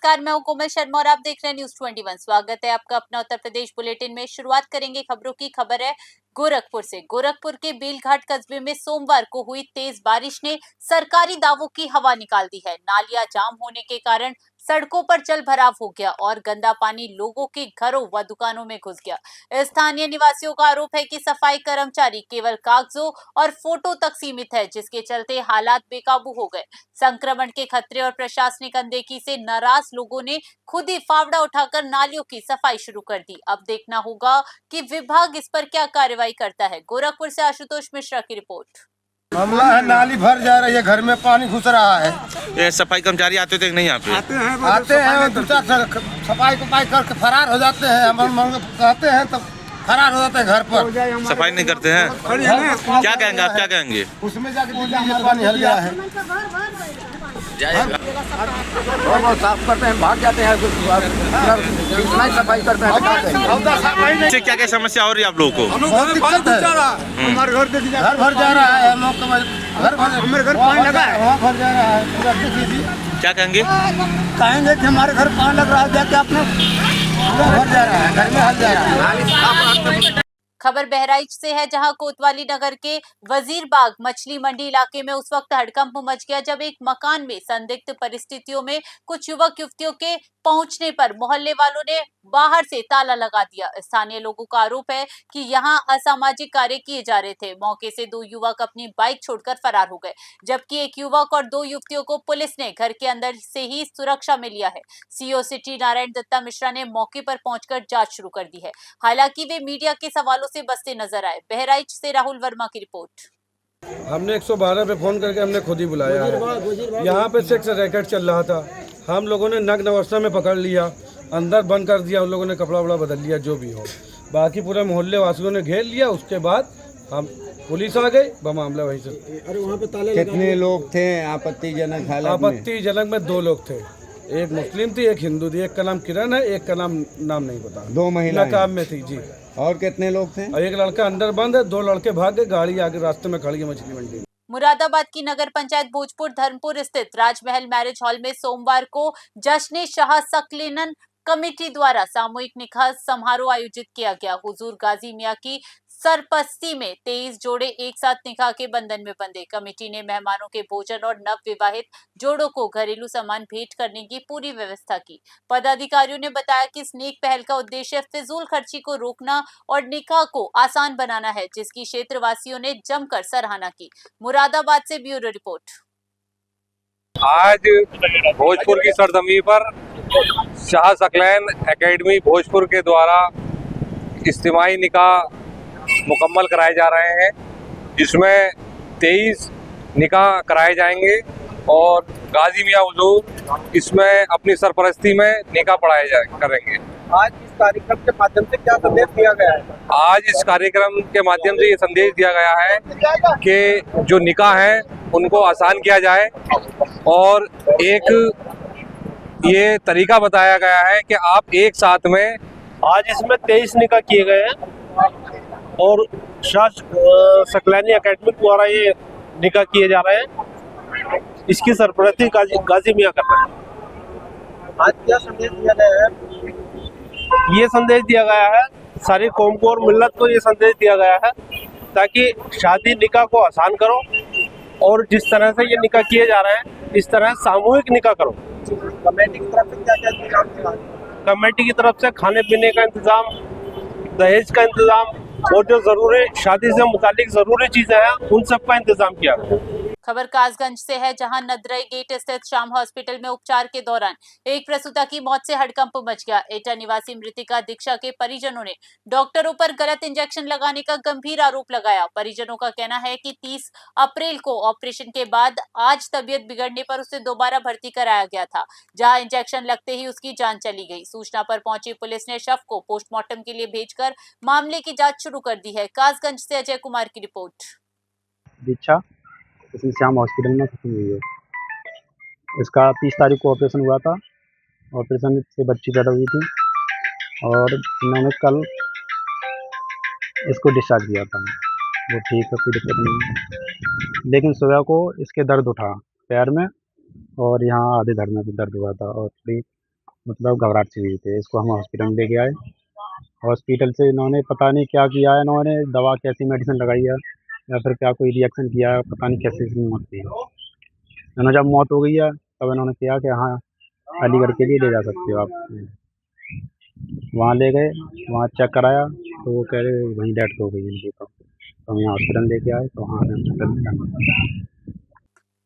नमस्कार, मैं हूं कोमल शर्मा और आप देख रहे हैं न्यूज 21। स्वागत है आपका अपना उत्तर प्रदेश बुलेटिन में। शुरुआत करेंगे खबरों की। खबर है गोरखपुर से। गोरखपुर के बेलघाट कस्बे में सोमवार को हुई तेज बारिश ने सरकारी दावों की हवा निकाल दी है। नालियां जाम होने के कारण सड़कों पर जल भराव हो गया और गंदा पानी लोगों के घरों व दुकानों में घुस गया। स्थानीय निवासियों का आरोप है कि सफाई कर्मचारी केवल कागजों और फोटो तक सीमित है, जिसके चलते हालात बेकाबू हो गए। संक्रमण के खतरे और प्रशासनिक अनदेखी से नाराज लोगों ने खुद ही फावड़ा उठाकर नालियों की सफाई शुरू कर दी। अब देखना होगा कि विभाग इस पर क्या कार्रवाई करता है। गोरखपुर से आशुतोष मिश्रा की रिपोर्ट। मामला है, नाली भर जा रही है, घर में पानी घुस रहा है। ये सफाई कर्मचारी आते थे कि नहीं यहाँ पे? आते हैं और दूसरा सफाई करके फरार हो जाते हैं। हम कहते हैं तब फरार हो जाते हैं घर पर। सफाई नहीं करते हैं। क्या कहेंगे आप, क्या कहेंगे? उसमें जाके पानी हल गया है। साफ करते हैं, भाग जाते हैं, सफाई करते हैं। क्या क्या समस्या हो रही है आप लोगों को? बहुत दिक्कत है। हमारे घर भर जा रहा है। हम लोग हमारे घर पानी लगा है, वहाँ भर जा रहा है। पूरा देख लीजिए। क्या कहेंगे? कहेंगे कि हमारे घर पानी लग रहा है, जाके अपना पूरा भर जा रहा है, घर में हल जा रहा है। खबर बहराइच से है, जहां कोतवाली नगर के वजीरबाग मछली मंडी इलाके में उस वक्त हड़कंप मच गया जब एक मकान में संदिग्ध परिस्थितियों में कुछ युवक युवतियों के पहुंचने पर मोहल्ले वालों ने बाहर से ताला लगा दिया। स्थानीय लोगों का आरोप है कि यहां असामाजिक कार्य किए जा रहे थे। मौके से दो युवक अपनी बाइक छोड़कर फरार हो गए, जबकि एक युवक और दो युवतियों को पुलिस ने घर के अंदर से ही सुरक्षा में लिया है। सीओ सिटी नारायण दत्ता मिश्रा ने मौके पर पहुंचकर जांच शुरू कर दी है। हालांकि वे मीडिया के सवालों से बचते नजर आए। बहराइच से राहुल वर्मा की रिपोर्ट। हमने 112 पे फ़ोन करके हमने खुद ही बुलाया है। यहाँ पे सेक्स रैकेट चल रहा था। हम लोगों ने नग्न अवस्था में पकड़ लिया, अंदर बंद कर दिया, उन लोगों ने कपड़ा वपड़ा बदल लिया, जो भी हो। बाकी पूरे मोहल्ले वासियों ने घेर लिया। उसके बाद हम पुलिस आ गई, वह मामला वहीं से। अरे वहाँ पे ताले कितने लोग थे आपत्तिजनक हालत में? आपत्तिजनक में 2 लोग थे, एक मुस्लिम थी, एक हिंदू थी। एक का नाम किरण है, एक का नाम नहीं पता। 2 महिला काम में थी जी। और कितने लोग थे? और एक लड़का अंदर बंद है, 2 लड़के भाग गए। गाड़ी आगे रास्ते में खड़ी है मछली मंडी। मुरादाबाद की नगर पंचायत भोजपुर धर्मपुर स्थित राजमहल मैरिज हॉल में सोमवार को जश्न शाह सकलेनन कमेटी द्वारा सामूहिक निकाह समारोह आयोजित किया गया। हुजूर गाजी मियां की सरपस्ती में 23 जोड़े एक साथ निकाह के बंधन में बंधे। कमेटी ने मेहमानों के भोजन और नव विवाहित जोड़ों को घरेलू सामान भेंट करने की पूरी व्यवस्था की। पदाधिकारियों ने बताया कि इस नेक पहल का उद्देश्य फिजूल खर्ची को रोकना और निकाह को आसान बनाना है, जिसकी क्षेत्रवासियों ने जमकर सराहना की। मुरादाबाद से ब्यूरो रिपोर्ट। आज भोजपुर की सरजमी पर शाह सकलैन एकेडमी भोजपुर के द्वारा इज्तिमाई निकाह मुकम्मल कराए जा रहे हैं, जिसमें 23 निकाह कराए जाएंगे और गाजी मियां हुजूर इसमें अपनी सरपरस्ती में निकाह पढ़ाए करेंगे। आज इस कार्यक्रम के माध्यम से क्या संदेश दिया गया है? आज इस कार्यक्रम के माध्यम से ये संदेश दिया गया है कि जो निकाह है उनको आसान किया जाए और एक ये तरीका बताया गया है कि आप एक साथ में। आज इसमें 23 निकाह किए गए हैं और शाह सकलैनी एकेडमी द्वारा ये निकाह किए जा रहे हैं। इसकी सरपरस्ती गाजी मियां कर रहे हैं। आज क्या संदेश दिया गया है? ये संदेश दिया गया है, सारी कौम को और मिल्लत को ये संदेश दिया गया है ताकि शादी निकाह को आसान करो और जिस तरह से ये निकाह किए जा रहे हैं इस तरह सामूहिक निकाह करो। कमेटी की तरफ से क्या इंतजाम? कमेटी की तरफ से खाने पीने का इंतजाम, दहेज का इंतजाम और जो जरूरी शादी से मुतालिक जरूरी चीजें हैं उन सब का इंतजाम किया गया। खबर कासगंज से है, जहां नदरई गेट स्थित श्याम हॉस्पिटल में उपचार के दौरान एक प्रसूता की मौत से हड़कंप मच गया। एटा निवासी मृतिका दीक्षा के परिजनों ने डॉक्टरों पर गलत इंजेक्शन लगाने का गंभीर आरोप लगाया। परिजनों का कहना है कि 30 अप्रैल को ऑपरेशन के बाद आज तबीयत बिगड़ने पर उसे दोबारा भर्ती कराया गया था, जहां इंजेक्शन लगते ही उसकी जान चली गई। सूचना पर पहुंची पुलिस ने शव को पोस्टमार्टम के लिए भेजकर मामले की जाँच शुरू कर दी है। कासगंज से अजय कुमार की रिपोर्ट। दीक्षा इसमें श्याम हॉस्पिटल में खत्म हुई है। इसका 30 तारीख को ऑपरेशन हुआ था। ऑपरेशन से बच्ची पैदा हुई थी और मैंने कल इसको डिस्चार्ज किया था। वो ठीक है, कोई दिक्कत नहीं है। लेकिन सुबह को इसके दर्द उठा पैर में और यहाँ आधे धड़ में भी दर्द हुआ था और थोड़ी मतलब घबराहट सी हुई थी। इसको हम हॉस्पिटल लेके आए। हॉस्पिटल से इन्होंने पता नहीं क्या किया है, इन्होंने दवा कैसी मेडिसिन लगाई है या फिर क्या कोई रिएक्शन किया है, पता नहीं कैसे इसकी मौत हुई है। इन्होंने जब मौत हो गई है तब इन्होंने किया कि हाँ अलीगढ़ के लिए ले जा सकते हो आप। वहाँ ले गए, वहाँ चेक कराया तो वो कह रहे वहीं डेथ हो गई इनकी। तो हम यहाँ हॉस्पिटल लेके आए तो हाँ हॉस्पिटल में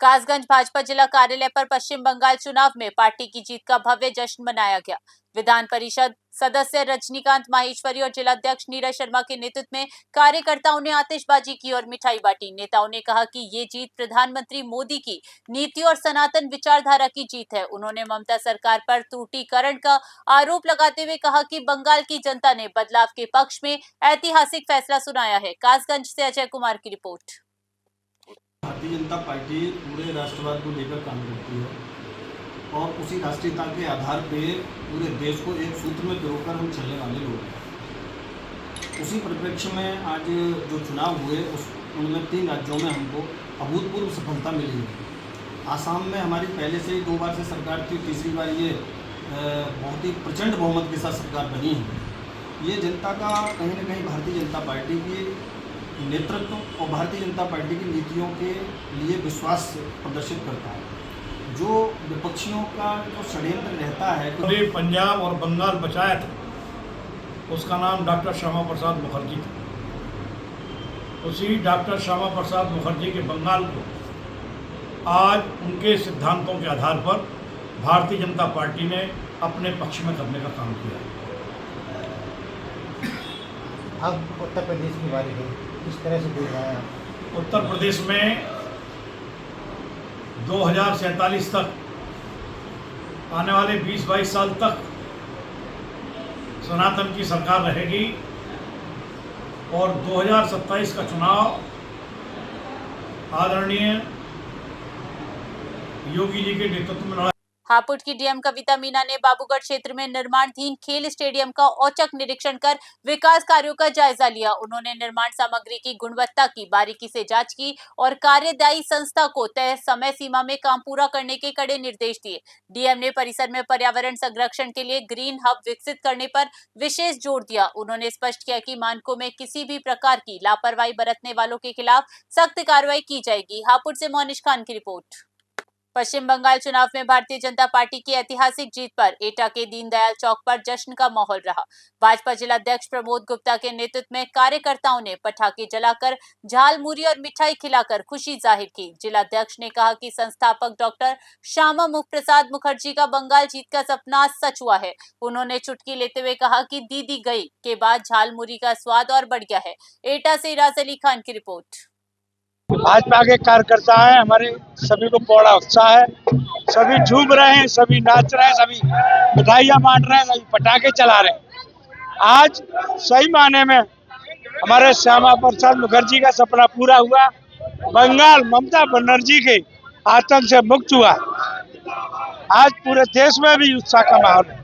कासगंज भाजपा जिला कार्यालय पर पश्चिम बंगाल चुनाव में पार्टी की जीत का भव्य जश्न मनाया गया। विधान परिषद सदस्य रजनीकांत माहेश्वरी और जिलाध्यक्ष नीरज शर्मा के नेतृत्व में कार्यकर्ताओं ने आतिशबाजी की और मिठाई बांटी। नेताओं ने कहा कि ये जीत प्रधानमंत्री मोदी की नीति और सनातन विचारधारा की जीत है। उन्होंने ममता सरकार पर त्रुटिकरण का आरोप लगाते हुए कहा कि बंगाल की जनता ने बदलाव के पक्ष में ऐतिहासिक फैसला सुनाया है। कासगंज से अजय कुमार की रिपोर्ट। भारतीय जनता पार्टी पूरे राष्ट्रवाद को लेकर काम करती है और उसी राष्ट्रीयता के आधार पे पूरे देश को एक सूत्र में पिरोकर हम चलने वाले लोग हैं। उसी परिप्रेक्ष्य में आज जो चुनाव हुए उनमें 3 राज्यों में हमको अभूतपूर्व सफलता मिली है। आसाम में हमारी पहले से ही 2 बार से सरकार थी, तीसरी बार ये बहुत ही प्रचंड बहुमत के साथ सरकार बनी है। ये जनता का कहीं ना कहीं भारतीय जनता पार्टी की नेतृत्व और भारतीय जनता पार्टी की नीतियों के लिए विश्वास प्रदर्शित करता है। जो विपक्षियों का जो षड्यंत्र रहता है, अभी पंजाब और बंगाल बचाया था उसका नाम डॉक्टर श्यामा प्रसाद मुखर्जी था। उसी डॉक्टर श्यामा प्रसाद मुखर्जी के बंगाल को आज उनके सिद्धांतों के आधार पर भारतीय जनता पार्टी ने अपने पक्ष में करने का काम किया। अब उत्तर प्रदेश की बारी है, किस तरह से देख रहे हैं? उत्तर प्रदेश में 2047 तक आने वाले 20-22 साल तक सनातन की सरकार रहेगी और 2027 का चुनाव आदरणीय योगी जी के नेतृत्व में लड़ा। हापुड़ की डीएम कविता मीना ने बाबूगढ़ क्षेत्र में निर्माणाधीन खेल स्टेडियम का औचक निरीक्षण कर विकास कार्यों का जायजा लिया। उन्होंने निर्माण सामग्री की गुणवत्ता की बारीकी से जांच की और कार्यदायी संस्था को तय समय सीमा में काम पूरा करने के कड़े निर्देश दिए। डीएम ने परिसर में पर्यावरण संरक्षण के लिए ग्रीन हब विकसित करने पर विशेष जोर दिया। उन्होंने स्पष्ट किया कि मानकों में किसी भी प्रकार की लापरवाही बरतने वालों के खिलाफ सख्त कार्रवाई की जाएगी। हापुड़ से मोनिश खान की रिपोर्ट। पश्चिम बंगाल चुनाव में भारतीय जनता पार्टी की ऐतिहासिक जीत पर एटा के दीनदयाल चौक पर जश्न का माहौल रहा। भाजपा जिलाध्यक्ष प्रमोद गुप्ता के नेतृत्व में कार्यकर्ताओं ने पटाखे जलाकर झालमुरी और मिठाई खिलाकर खुशी जाहिर की। जिलाध्यक्ष ने कहा कि संस्थापक डॉक्टर श्यामा प्रसाद मुखर्जी का बंगाल जीत का सपना सच हुआ है। उन्होंने चुटकी लेते हुए कहा कि दीदी गई के बाद झालमुरी का स्वाद और बढ़ गया है। एटा से राज अली खान की रिपोर्ट। भाजपा के कार्यकर्ता हैं, हमारे सभी को बड़ा उत्साह है। सभी झूम रहे हैं, सभी नाच रहे हैं, सभी मिठाइयाँ बांट रहे हैं, सभी पटाखे चला रहे हैं। आज सही मायने में हमारे श्यामा प्रसाद मुखर्जी का सपना पूरा हुआ। बंगाल ममता बनर्जी के आतंक से मुक्त हुआ। आज पूरे देश में भी उत्साह का माहौल है।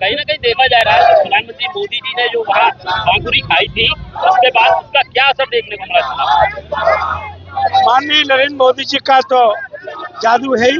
कहीं ना कहीं देखा जा रहा है कि प्रधानमंत्री मोदी जी ने जो वहाँ बांगुरी खाई थी उसके बाद उसका क्या असर देखने को मिला? माननीय नरेंद्र मोदी जी का तो जादू है ही।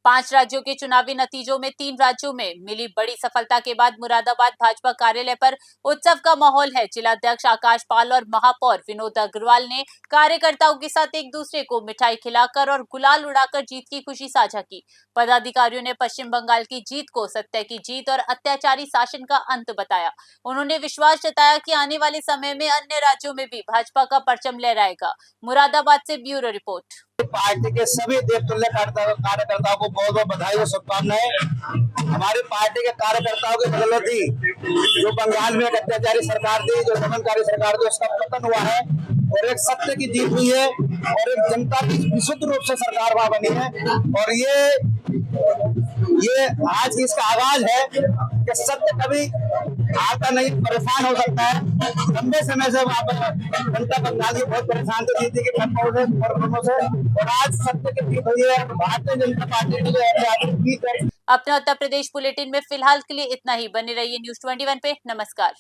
5 राज्यों के चुनावी नतीजों में 3 राज्यों में मिली बड़ी सफलता के बाद मुरादाबाद भाजपा कार्यालय पर उत्सव का माहौल है। जिलाध्यक्ष आकाश पाल और महापौर विनोद अग्रवाल ने कार्यकर्ताओं के साथ एक दूसरे को मिठाई खिलाकर और गुलाल उड़ाकर जीत की खुशी साझा की। पदाधिकारियों ने पश्चिम बंगाल की जीत को सत्य की जीत और अत्याचारी शासन का अंत बताया। उन्होंने विश्वास जताया कि आने वाले समय में अन्य राज्यों में भी भाजपा का परचम लहराएगा। मुरादाबाद से ब्यूरो रिपोर्ट। पार्टी के सभी देवतुल्य कार्यकर्ताओं को बहुत बहुत बधाई और शुभकामनाएं। हमारी पार्टी के कार्यकर्ताओं की बदौलत ही जो बंगाल में एक अत्याचारी सरकार थी, जो दमनकारी सरकार थी, उसका पतन हुआ है और एक सत्य की जीत हुई है और एक जनता की विशुद्ध रूप से सरकार वहां बनी है। और ये आज इसका आगाज है कि सत्य कभी आता नहीं, परेशान हो सकता है। लंबे समय से वहां पर जनता बंगाल की बहुत परेशान थी नीति के खत्म से और आज सत्य की जीत हुई है। भारतीय जनता पार्टी की जो जीत है। अपने उत्तर प्रदेश बुलेटिन में फिलहाल के लिए इतना ही। बने रहिए न्यूज़ 21 पे। नमस्कार।